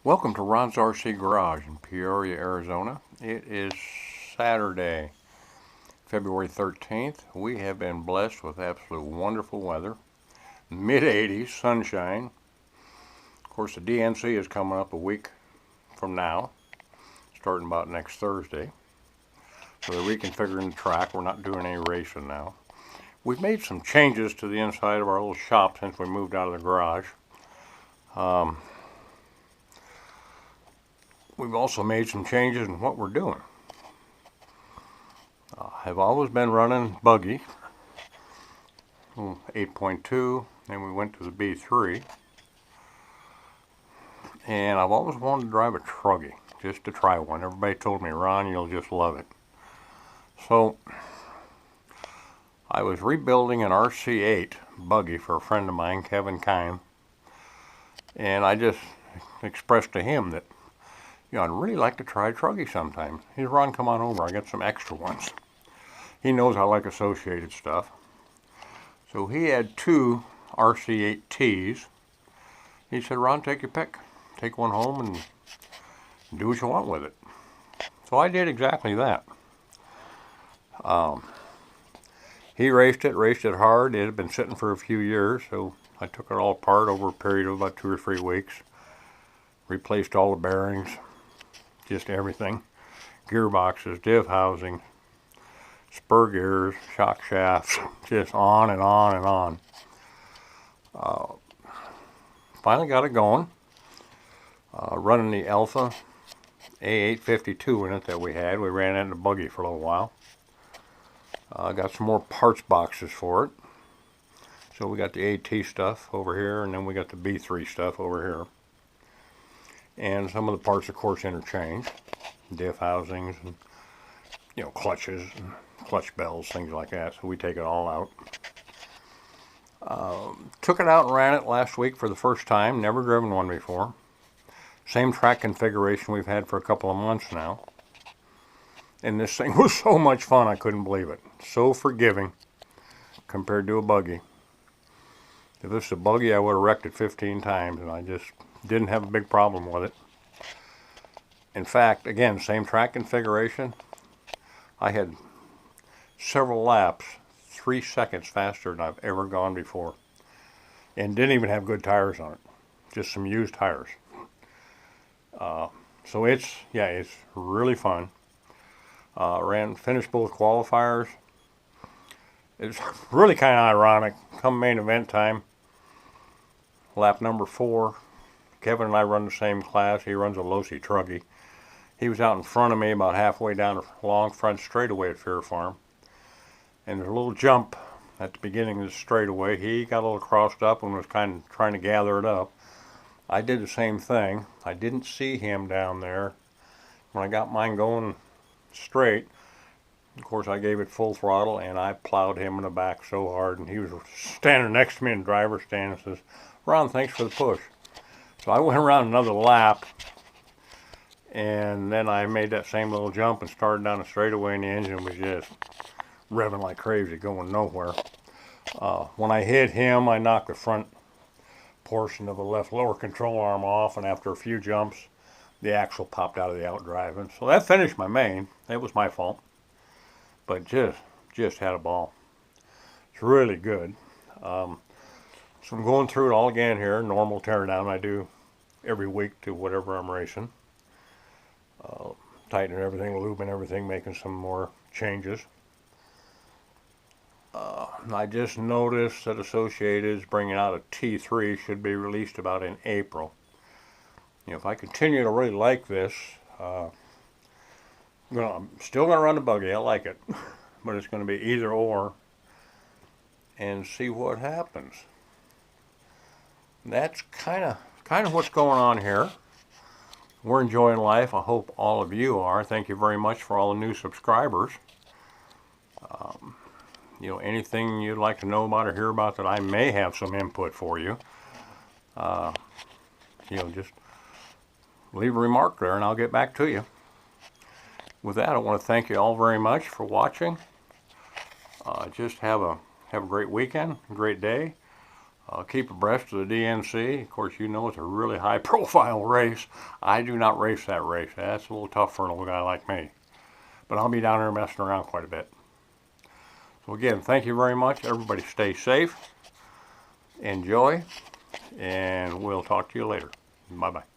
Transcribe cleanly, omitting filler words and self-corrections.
Welcome to Ron's RC Garage in Peoria, Arizona. It is Saturday, February 13th. We have been blessed with absolute wonderful weather. Mid-80s, sunshine. Of course, the DNC is coming up a week from now, starting about next Thursday. So they're reconfiguring the track. We're not doing any racing now. We've made some changes to the inside of our little shop since we moved out of the garage. We've also made some changes in what we're doing. I've always been running buggy, 8.2, and we went to the B3. And I've always wanted to drive a Truggy, just to try one. Everybody told me, Ron, you'll just love it. So I was rebuilding an RC8 buggy for a friend of mine, Kevin Kime, and I just expressed to him that, I'd really like to try Truggy sometime. He said, Ron, come on over. I got some extra ones. He knows I like associated stuff. So he had two RC8Ts. He said, Ron, take your pick. Take one home and do what you want with it. So I did exactly that. He raced it hard. It had been sitting for a few years, so I took it all apart over a period of about 2 or 3 weeks. Replaced all the bearings. Just everything, gearboxes, diff housing, spur gears, shock shafts, just on and on and on. Finally got it going, running the Alpha A852 in it that we had. We ran it in the buggy for a little while. Got some more parts boxes for it. So we got the AT stuff over here, and then we got the B3 stuff over here. And some of the parts, of course, interchange. Diff housings, and, clutches, and clutch bells, things like that. So we take it all out. Took it out and ran it last week for the first time. Never driven one before. Same track configuration we've had for a couple of months now. And this thing was so much fun, I couldn't believe it. So forgiving compared to a buggy. If this was a buggy, I would have wrecked it 15 times, and I just didn't have a big problem with it. In fact, again, same track configuration. I had several laps 3 seconds faster than I've ever gone before. And didn't even have good tires on it. Just some used tires. So it's really fun. Finished both qualifiers. It's really kind of ironic. Come main event time, lap number 4, Kevin and I run the same class. He runs a Losi Truggy. He was out in front of me about halfway down a long front straightaway at Fair Farm. And there's a little jump at the beginning of the straightaway. He got a little crossed up and was kind of trying to gather it up. I did the same thing. I didn't see him down there. When I got mine going straight, of course, I gave it full throttle, and I plowed him in the back so hard. And he was standing next to me in the driver's stand and says, Ron, thanks for the push. So I went around another lap, and then I made that same little jump and started down the straightaway, and the engine was just revving like crazy, going nowhere. When I hit him, I knocked the front portion of the left lower control arm off, and after a few jumps, the axle popped out of the outdriving. So that finished my main. It was my fault. But just had a ball. It's really good. So I'm going through it all again here, normal teardown I do every week to whatever I'm racing. Tightening everything, lubing everything, making some more changes. I just noticed that Associated is bringing out a T3, should be released about in April. If I continue to really like this, I'm still going to run the buggy. I like it. But it's going to be either or, and see what happens. That's kind of what's going on here. We're enjoying life. I hope all of you are. Thank you very much for all the new subscribers. Anything you'd like to know about or hear about that I may have some input for you, just leave a remark there and I'll get back to you. With that, I want to thank you all very much for watching. Just have a great weekend, a great day. keep abreast of the DNC. Of course, you know it's a really high profile race. I do not race that race. That's a little tough for a little guy like me. But I'll be down there messing around quite a bit. So again, thank you very much. Everybody stay safe, enjoy, and we'll talk to you later. Bye-bye.